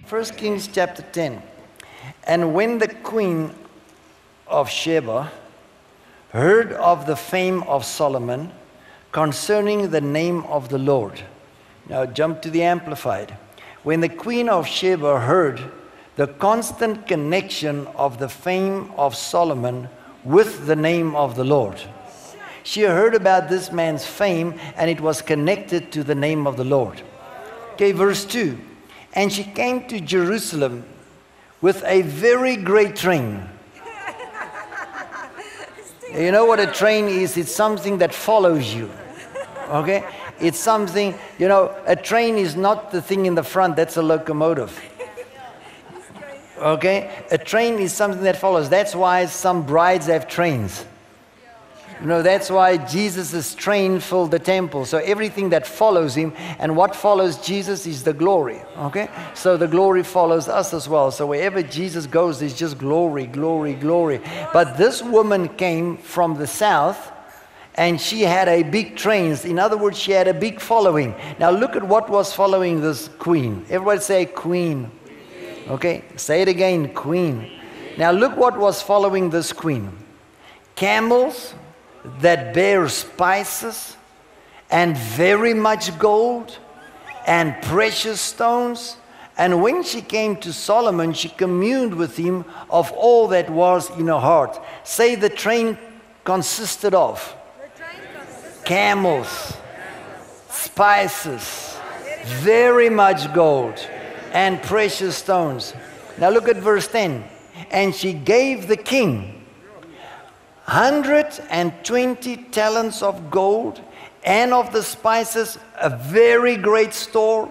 1 Kings chapter 10. And when the queen of Sheba heard of the fame of Solomon concerning the name of the Lord. Now jump to the Amplified. When the queen of Sheba heard the constant connection of the fame of Solomon with the name of the Lord. She heard about this man's fame and it was connected to the name of the Lord. Okay, verse 2. And she came to Jerusalem with a very great train. You know what a train is? It's something that follows you. Okay? It's something, you know, a train is not the thing in the front, that's a locomotive. Okay? A train is something that follows. That's why some brides have trains. You know, that's why Jesus' train filled the temple. So everything that follows him, and what follows Jesus is the glory. Okay? So the glory follows us as well. So wherever Jesus goes, there's just glory, glory, glory. But this woman came from the south, and she had a big train. In other words, she had a big following. Now look at what was following this queen. Everybody say queen. Okay? Say it again, queen. Now look what was following this queen. Camels that bear spices and very much gold and precious stones. And when she came to Solomon, she communed with him of all that was in her heart. Say the train consisted of camels, spices, very much gold and precious stones. Now look at verse 10. And she gave the king 120 talents of gold, and of the spices a very great store,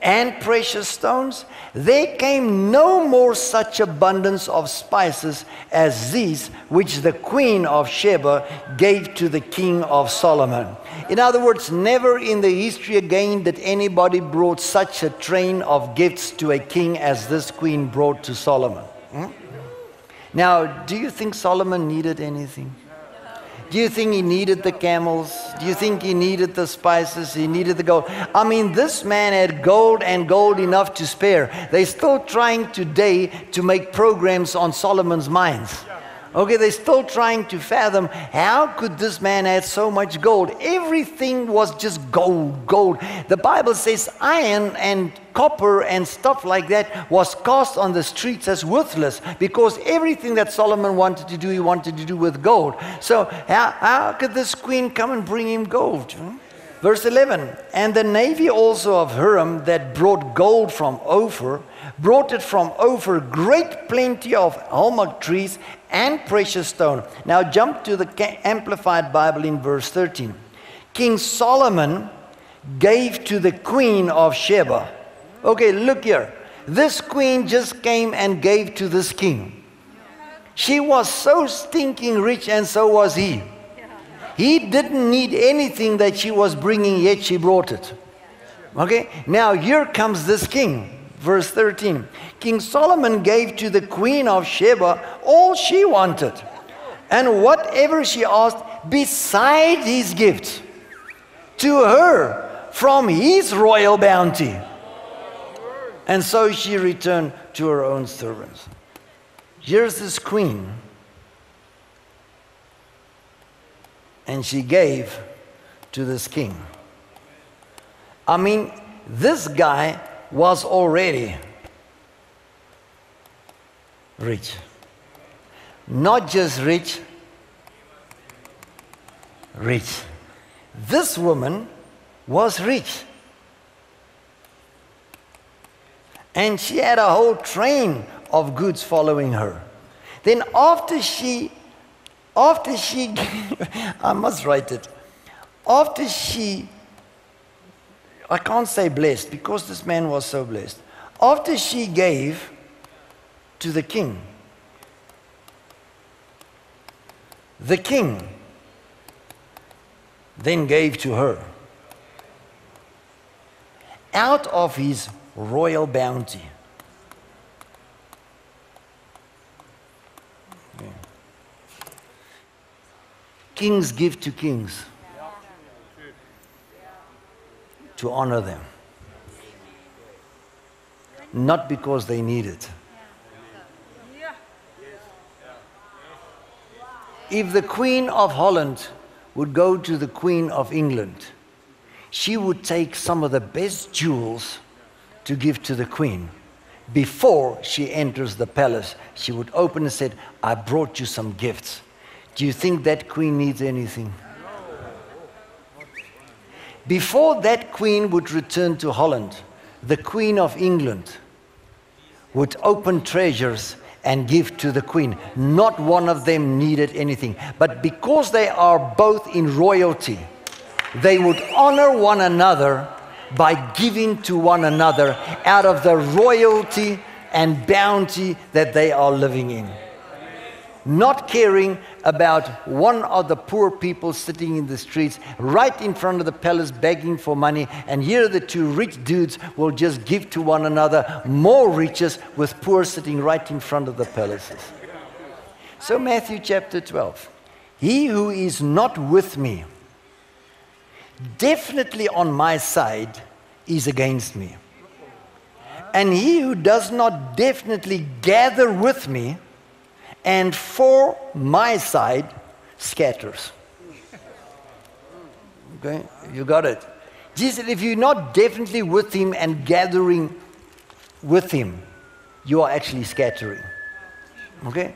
and precious stones. There came no more such abundance of spices as these which the queen of Sheba gave to the king of Solomon. In other words, never in the history again did anybody brought such a train of gifts to a king as this queen brought to Solomon. Now, do you think Solomon needed anything? Do you think he needed the camels? Do you think he needed the spices? He needed the gold? I mean, this man had gold and gold enough to spare. They're still trying today to make programs on Solomon's mines. Okay, they're still trying to fathom how could this man have so much gold? Everything was just gold, gold. The Bible says iron and copper and stuff like that was cast on the streets as worthless because everything that Solomon wanted to do, he wanted to do with gold. So how could this queen come and bring him gold? Verse 11, and the navy also of Hiram that brought gold from Ophir, brought it from Ophir great plenty of almug trees and precious stone. Now jump to the Amplified Bible in verse 13. King Solomon gave to the queen of Sheba. Okay, look here. This queen just came and gave to this king. She was so stinking rich, and so was he. He didn't need anything that she was bringing, yet she brought it. Okay, now here comes this king. Verse 13. King Solomon gave to the queen of Sheba all she wanted, and whatever she asked beside his gifts, to her from his royal bounty. And so she returned to her own servants. Here's this queen, and she gave to this king. I mean, this guy was already rich. Not just rich, rich. This woman was rich. And she had a whole train of goods following her. Then after she I must write it. After she, I can't say blessed because this man was so blessed. After she gave to the king then gave to her out of his royal bounty. Yeah. Kings give to kings to honor them. not because they need it. If the Queen of Holland would go to the Queen of England, she would take some of the best jewels to give to the Queen. Before she enters the palace, she would open and said, I brought you some gifts. Do you think that Queen needs anything? Before that Queen would return to Holland, the Queen of England would open treasures and give to the Queen. Not one of them needed anything. But because they are both in royalty, they would honor one another by giving to one another out of the royalty and bounty that they are living in. Not caring about one of the poor people sitting in the streets right in front of the palace begging for money, and here the two rich dudes will just give to one another more riches with poor sitting right in front of the palaces. So Matthew chapter 12. He who is not with me, definitely on my side, is against me. And he who does not definitely gather with me and for my side scatters. Okay, you got it. Jesus said, if you're not definitely with him and gathering with him, you are actually scattering. Okay?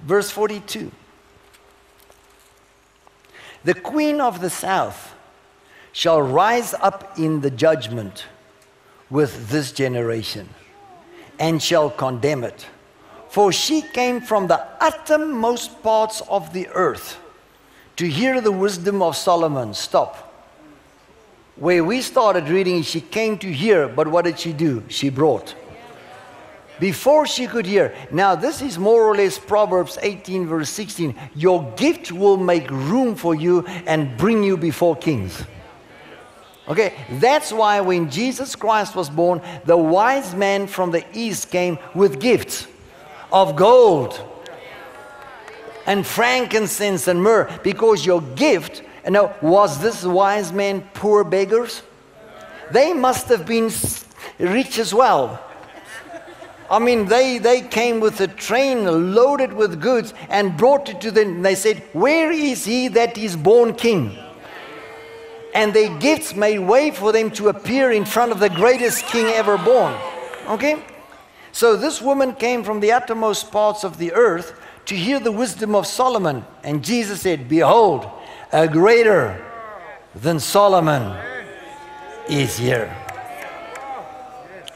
Verse 42. The queen of the south shall rise up in the judgment with this generation and shall condemn it. For she came from the uttermost parts of the earth to hear the wisdom of Solomon. Stop. Where we started reading, she came to hear, but what did she do? She brought. Before she could hear. Now this is more or less Proverbs 18 verse 16. Your gift will make room for you and bring you before kings. Okay, that's why when Jesus Christ was born, the wise man from the east came with gifts of gold and frankincense and myrrh, because your gift, was this wise man poor beggars? They must have been rich as well. I mean, they came with a train loaded with goods and brought it to them. They said, where is he that is born king? And their gifts made way for them to appear in front of the greatest king ever born. Okay? So this woman came from the uttermost parts of the earth to hear the wisdom of Solomon. And Jesus said, behold, a greater than Solomon is here.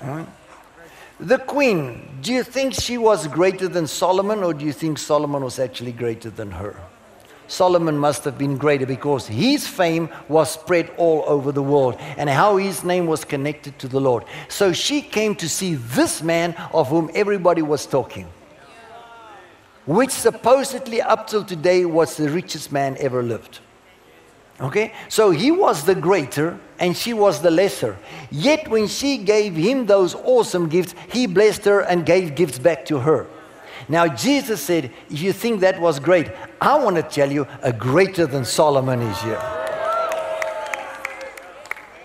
Right? The queen, do you think she was greater than Solomon, or do you think Solomon was actually greater than her? Solomon must have been greater because his fame was spread all over the world and how his name was connected to the Lord. So she came to see this man of whom everybody was talking, which supposedly up till today was the richest man ever lived. Okay, so he was the greater and she was the lesser. Yet when she gave him those awesome gifts, he blessed her and gave gifts back to her. Now Jesus said, if you think that was great, I want to tell you a greater than Solomon is here.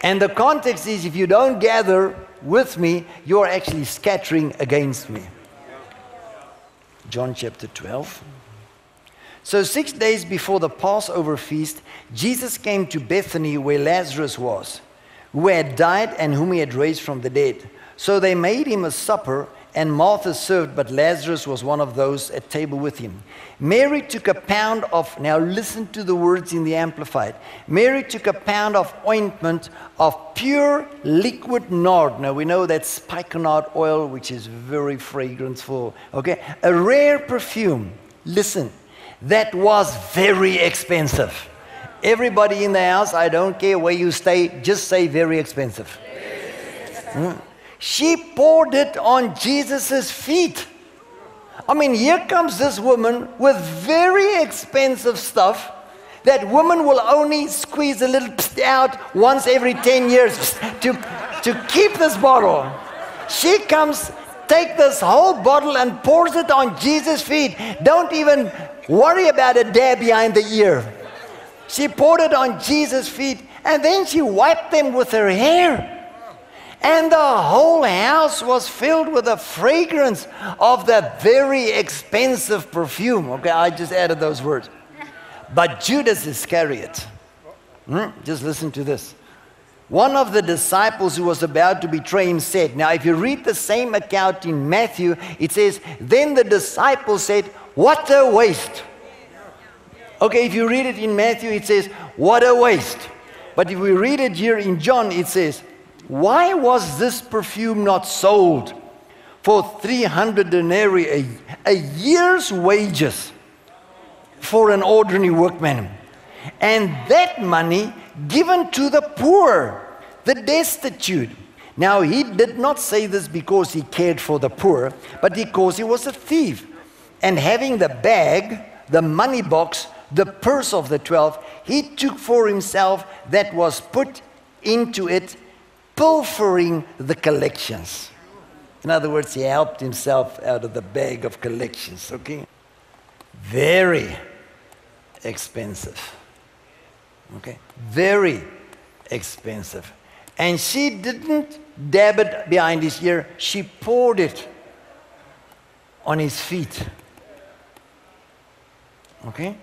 And the context is, if you don't gather with me, you're actually scattering against me. John chapter 12. So 6 days before the Passover feast, Jesus came to Bethany where Lazarus was, who had died and whom he had raised from the dead. So they made him a supper, and Martha served, but Lazarus was one of those at table with him. Mary took a pound of, now listen to the words in the Amplified. Mary took a pound of ointment of pure liquid nard. Now we know that's spikenard oil, which is very fragranceful. Okay, a rare perfume. Listen, that was very expensive. Everybody in the house, I don't care where you stay, just say very expensive. She poured it on Jesus' feet. I mean, here comes this woman with very expensive stuff that woman will only squeeze a little out once every 10 years to keep this bottle. She comes, take this whole bottle and pours it on Jesus' feet. Don't even worry about a dab behind the ear. She poured it on Jesus' feet, and then she wiped them with her hair. And the whole house was filled with the fragrance of that very expensive perfume. Okay, I just added those words. But Judas Iscariot, just listen to this. One of the disciples who was about to betray him said, now if you read the same account in Matthew, it says, then the disciples said, what a waste. Okay, if you read it in Matthew, it says, what a waste. But if we read it here in John, it says, why was this perfume not sold for 300 denarii, a year's wages for an ordinary workman? And that money given to the poor, the destitute. Now, he did not say this because he cared for the poor, but because he was a thief. And having the bag, the money box, the purse of the 12, he took for himself that was put into it, pilfering the collections. In other words, he helped himself out of the bag of collections, okay? Very expensive. Okay, very expensive. And she didn't dab it behind his ear. She poured it on his feet. Okay?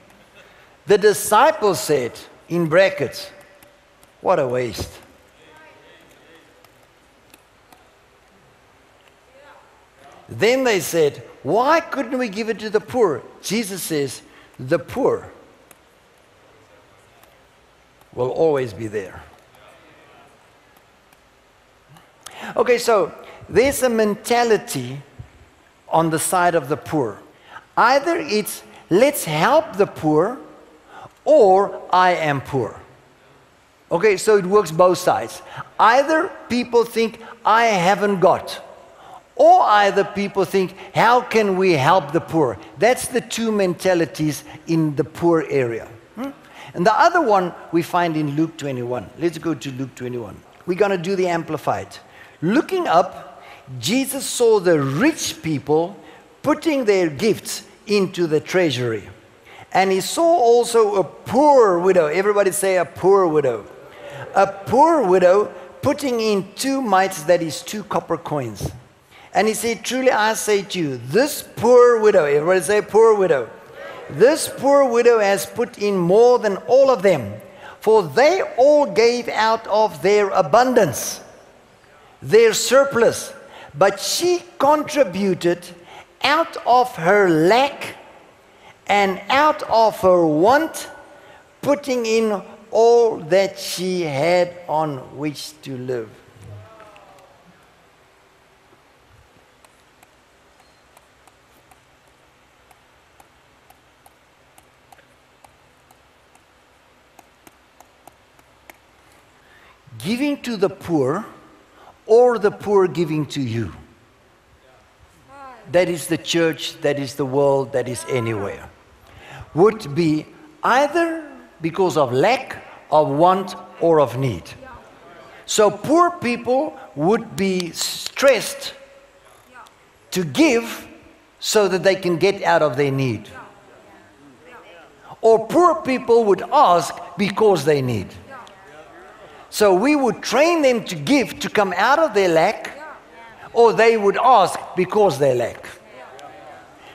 The disciples said, in brackets, what a waste. Then they said, why couldn't we give it to the poor? Jesus says, the poor will always be there. Okay, so there's a mentality on the side of the poor. Either it's let's help the poor, or I am poor. Okay, so it works both sides. Either people think I haven't got, or either people think how can we help the poor? That's the two mentalities in the poor area. And the other one we find in Luke 21. Let's go to Luke 21. We're going to do the Amplified. Looking up, Jesus saw the rich people putting their gifts into the treasury. And he saw also a poor widow. Everybody say a poor widow. A poor widow putting in 2 mites, that is 2 copper coins. And he said, truly I say to you, this poor widow, everybody say poor widow. This poor widow has put in more than all of them, for they all gave out of their abundance, their surplus. But she contributed out of her lack and out of her want, putting in all that she had on which to live. Giving to the poor, or the poor giving to you. That is the church, that is the world, that is anywhere. Would be either because of lack, of want, or of need. So poor people would be stressed to give so that they can get out of their need. Or poor people would ask because they need. So we would train them to give to come out of their lack, or they would ask because they lack.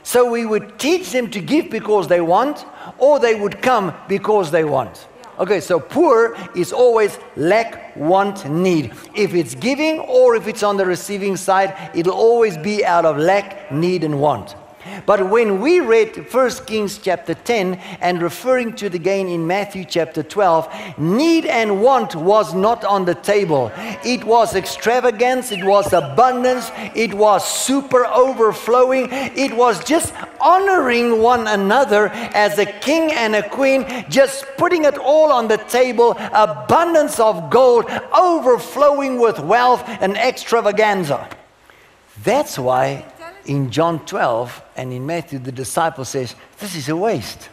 So we would teach them to give because they want, or they would come because they want. Okay, so poor is always lack, want, need. If it's giving or if it's on the receiving side, it'll always be out of lack, need, and want. But when we read 1 Kings chapter 10 and referring to it again in Matthew chapter 12, need and want was not on the table. It was extravagance, it was abundance, it was super overflowing. It was just honoring one another as a king and a queen, just putting it all on the table, abundance of gold, overflowing with wealth and extravaganza. That's why in John 12 and in Matthew, the disciple says, this is a waste.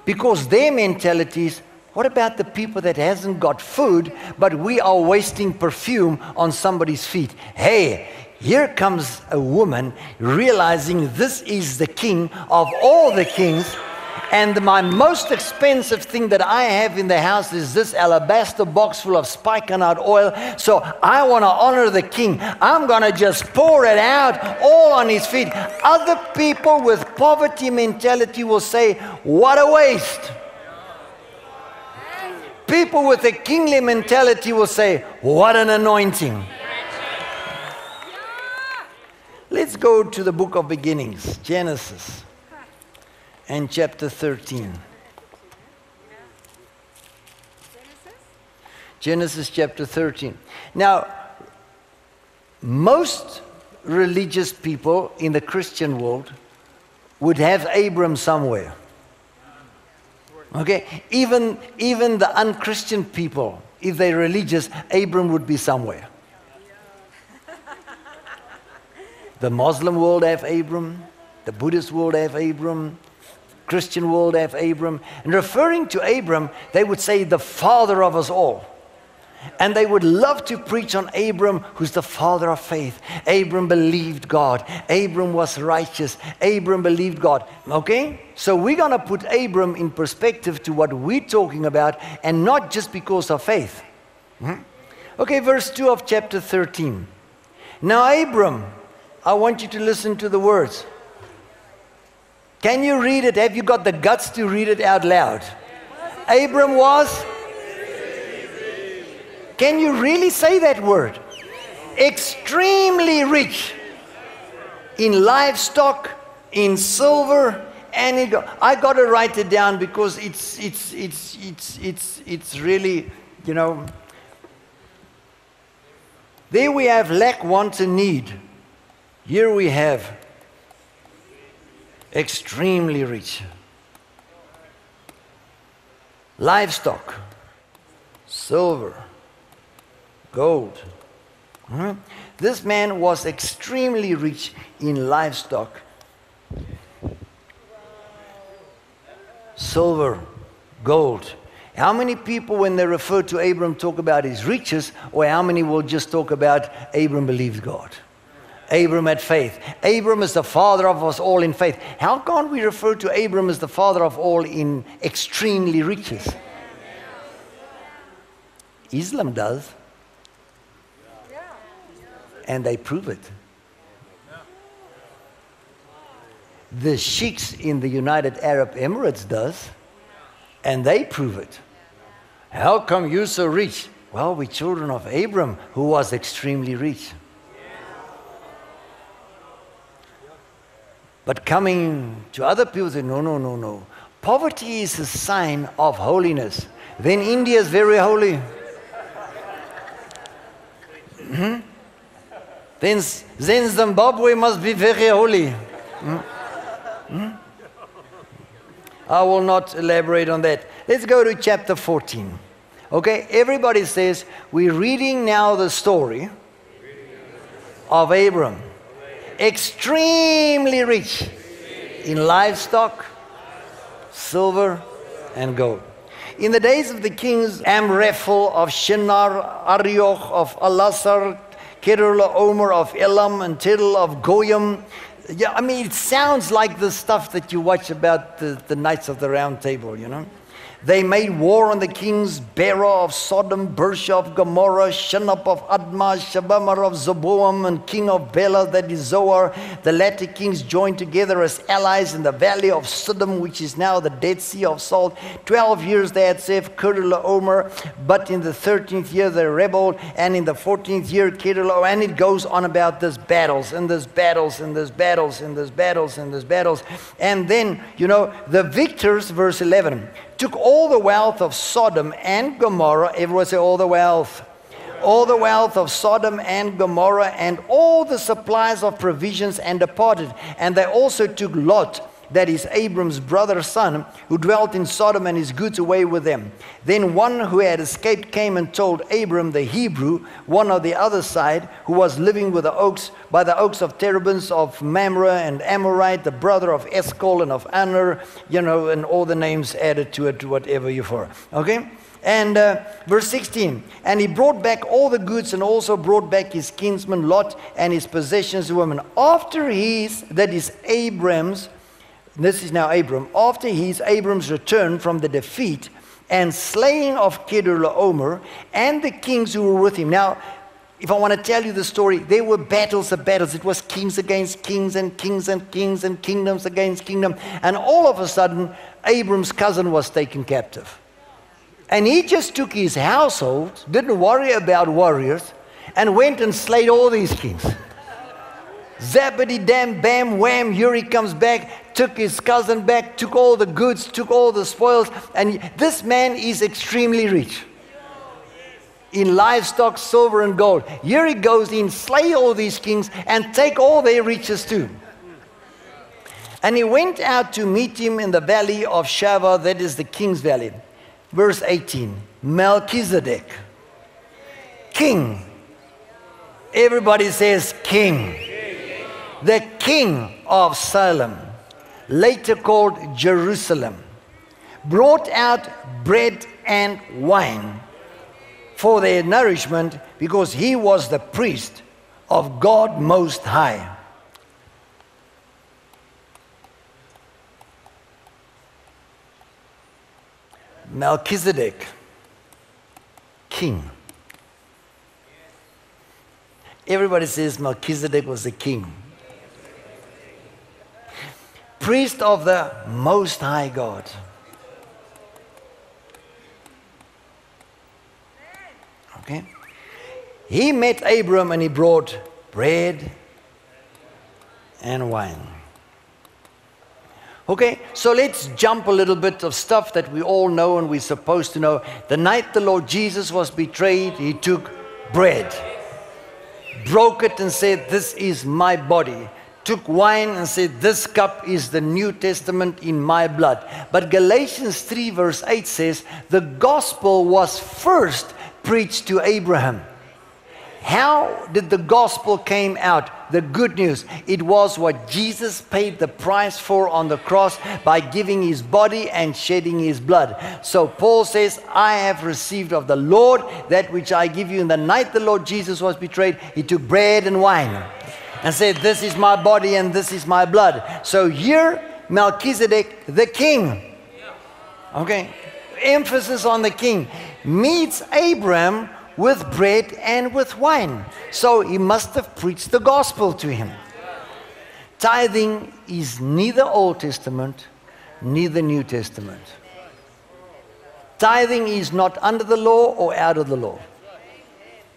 Because their mentality is, what about the people that hasn't got food, but we are wasting perfume on somebody's feet? Hey, here comes a woman realizing this is the king of all the kings, And my most expensive thing that I have in the house is this alabaster box full of spikenard oil. So I want to honor the king. I'm going to just pour it out all on his feet. Other people with poverty mentality will say, what a waste. People with a kingly mentality will say, what an anointing. Let's go to the book of beginnings, Genesis, and chapter 13. Genesis chapter 13. Now, most religious people in the Christian world would have Abram somewhere. Okay? Even the unchristian people, if they're religious, Abram would be somewhere. The Muslim world have Abram, the Buddhist world have Abram, Christian world have Abram. And referring to Abram, they would say the father of us all. And they would love to preach on Abram, who's the father of faith. Abram believed God. Abram was righteous. Abram believed God. Okay? So we're going to put Abram in perspective to what we're talking about, and not just because of faith. Okay, verse 2 of chapter 13. Now Abram, I want you to listen to the words. Can you read it? Have you got the guts to read it out loud? Abram was? Can you really say that word? Extremely rich in livestock, in silver, and in gold. I got to write it down because it's really, you know. There we have lack, want, and need. Here we have extremely rich. Livestock, silver, gold. This man was extremely rich in livestock, silver, gold. How many people, when they refer to Abram, talk about his riches, or how many will just talk about Abram believed God? Abram had faith. Abram is the father of us all in faith. How can't we refer to Abram as the father of all in extremely riches? Islam does. And they prove it. The sheikhs in the United Arab Emirates does. And they prove it. How come you're so rich? Well, we're children of Abram, who was extremely rich. But coming to other people, say, no. Poverty is a sign of holiness. Then India is very holy. Then Zimbabwe must be very holy. I will not elaborate on that. Let's go to chapter 14. Okay, everybody says, we're reading now the story of Abram. Extremely rich in livestock, silver, and gold. In the days of the kings Amraphel of Shinar, Arioch of Elasar, Kedorlaomer of Elam, and Tidal of Goyim. Yeah, I mean, it sounds like the stuff that you watch about the Knights of the Round Table, you know. They made war on the kings Bera of Sodom, Bersha of Gomorrah, Shinab of Admah, Shebamar of Zeboam, and king of Bela, that is Zoar. The latter kings joined together as allies in the valley of Sodom, which is now the Dead Sea of Salt. 12 years they had served Kedorlaomer, but in the 13th year they rebelled, and in the 14th year Kedorlaomer, and it goes on about this battles, and there's battles, and there's battles, and there's battles, and there's battles. And then, you know, the victors, verse 11, took all the wealth of Sodom and Gomorrah. Everyone say all the wealth. All the wealth of Sodom and Gomorrah and all the supplies of provisions and departed. And they also took Lot, that is Abram's brother's son, who dwelt in Sodom, and his goods away with them. Then one who had escaped came and told Abram the Hebrew, one on the other side, who was living with the oaks, by the oaks of Terebinth of Mamre and Amorite, the brother of Eshcol and of Aner, you know, and all the names added to it, to whatever you're for. Okay? And verse 16, and he brought back all the goods, and also brought back his kinsman Lot and his possessions to women. After his, that is Abram's, this is now Abram, after Abram's return from the defeat and slaying of Kedorlaomer and the kings who were with him. Now, if I want to tell you the story, there were battles of battles. It was kings against kings and kings and kings and kingdoms against kingdom. And all of a sudden, Abram's cousin was taken captive. And he just took his household, didn't worry about warriors, and went and slayed all these kings. Zappity dam bam wham, here he comes back, took his cousin back, took all the goods, took all the spoils, and this man is extremely rich in livestock, silver and gold. Here he goes in, slay all these kings and take all their riches too. And he went out to meet him in the valley of Sheba, that is the king's valley. Verse 18, Melchizedek, king. Everybody says king. The king of Salem, later called Jerusalem, brought out bread and wine for their nourishment, because he was the priest of God Most High. Melchizedek, king. Everybody says Melchizedek was the king. Priest of the Most High God. Okay? He met Abram and he brought bread and wine. Okay, so let's jump a little bit of stuff that we all know and we're supposed to know. The night the Lord Jesus was betrayed, he took bread, broke it and said, "This is my body." Took wine and said, "This cup is the New Testament in my blood." But Galatians 3 verse 8 says, the gospel was first preached to Abraham. How did the gospel came out? The good news. It was what Jesus paid the price for on the cross by giving his body and shedding his blood. So Paul says, "I have received of the Lord that which I give you." In the night the Lord Jesus was betrayed, he took bread and wine and said, "This is my body and this is my blood." So here, Melchizedek, the king, okay, emphasis on the king, meets Abram with bread and with wine. So he must have preached the gospel to him. Tithing is neither Old Testament, neither New Testament. Tithing is not under the law or out of the law.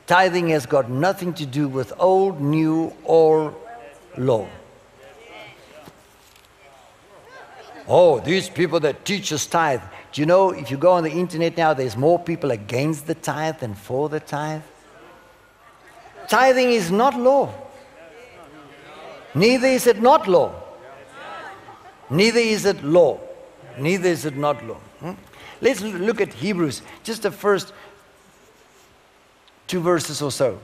Tithing has got nothing to do with old, new, or law. Oh, these people that teach us tithe. Do you know, if you go on the internet now, there's more people against the tithe than for the tithe? Tithing is not law. Neither is it not law. Neither is it law. Neither is it not law. Let's look at Hebrews, just the first 2 verses or so.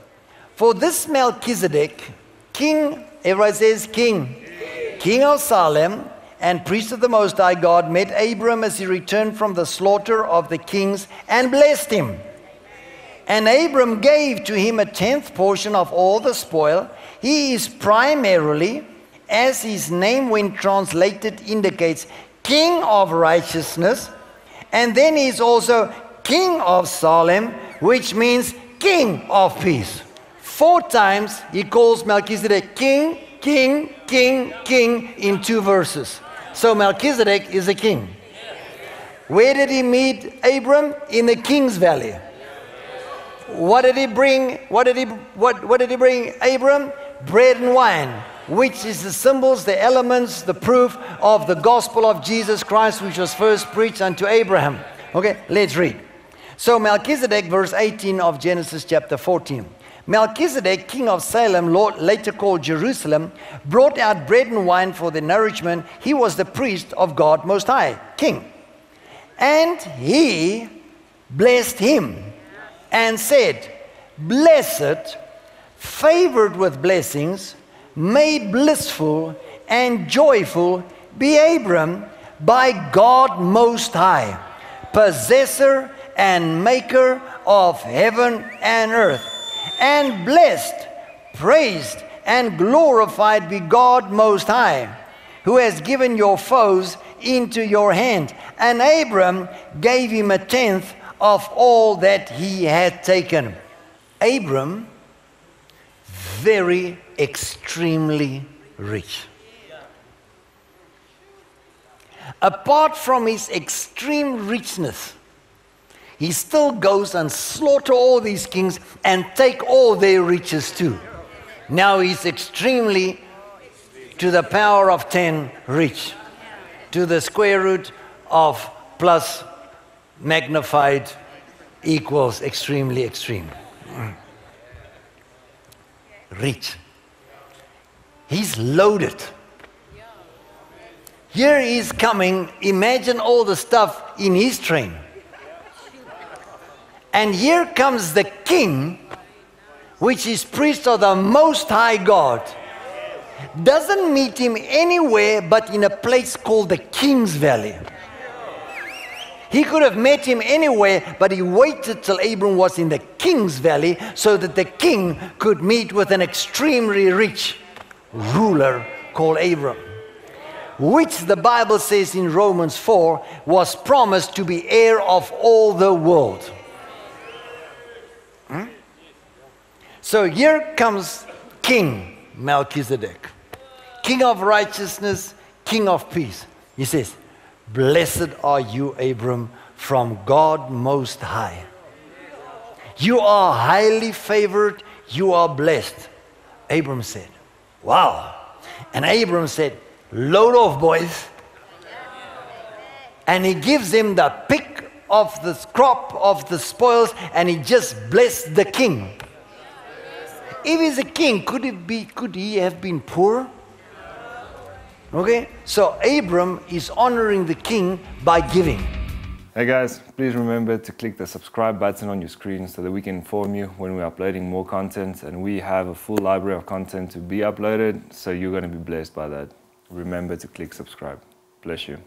For this Melchizedek, king, everybody says king, king of Salem, and priest of the Most High God, met Abram as he returned from the slaughter of the kings and blessed him. And Abram gave to him a 10th portion of all the spoil. He is primarily, as his name when translated indicates, king of righteousness. And then he's also king of Salem, which means king of peace. 4 times he calls Melchizedek king, king, king, king in 2 verses. So Melchizedek is a king. Where did he meet Abram? In the king's valley. What did he bring? What did he bring Abram? Bread and wine, which is the symbols, the elements, the proof of the gospel of Jesus Christ, which was first preached unto Abraham. Okay, let's read. So Melchizedek, verse 18 of Genesis chapter 14. Melchizedek, king of Salem, later called Jerusalem, brought out bread and wine for the nourishment. He was the priest of God Most High, king. And he blessed him and said, "Blessed, favored with blessings, made blissful and joyful be Abram by God Most High, possessor and maker of heaven and earth. And blessed, praised, and glorified be God Most High, who has given your foes into your hand. And Abram gave him a tenth of all that he had taken. Abram, very extremely rich. Apart from his extreme richness, he still goes and slaughter all these kings and take all their riches too. Now he's extremely, to the power of 10, rich. To the square root of plus magnified equals extremely extreme. Rich. He's loaded. Here he's coming. Imagine all the stuff in his train. And here comes the king, which is priest of the Most High God. Doesn't meet him anywhere but in a place called the King's Valley. He could have met him anywhere, but he waited till Abram was in the King's Valley so that the king could meet with an extremely rich ruler called Abram, which the Bible says in Romans 4 was promised to be heir of all the world. So here comes King Melchizedek, King of righteousness, King of peace. He says, "Blessed are you, Abram, from God Most High. You are highly favored, you are blessed." Abram said, "Wow." And Abram said, "Load off, boys." And he gives him the pick of the crop of the spoils, and he just blessed the king. If he's a king, could he have been poor? Okay, so Abram is honoring the king by giving. Hey guys, please remember to click the subscribe button on your screen so that we can inform you when we're uploading more content, and we have a full library of content to be uploaded, so you're going to be blessed by that. Remember to click subscribe. Bless you.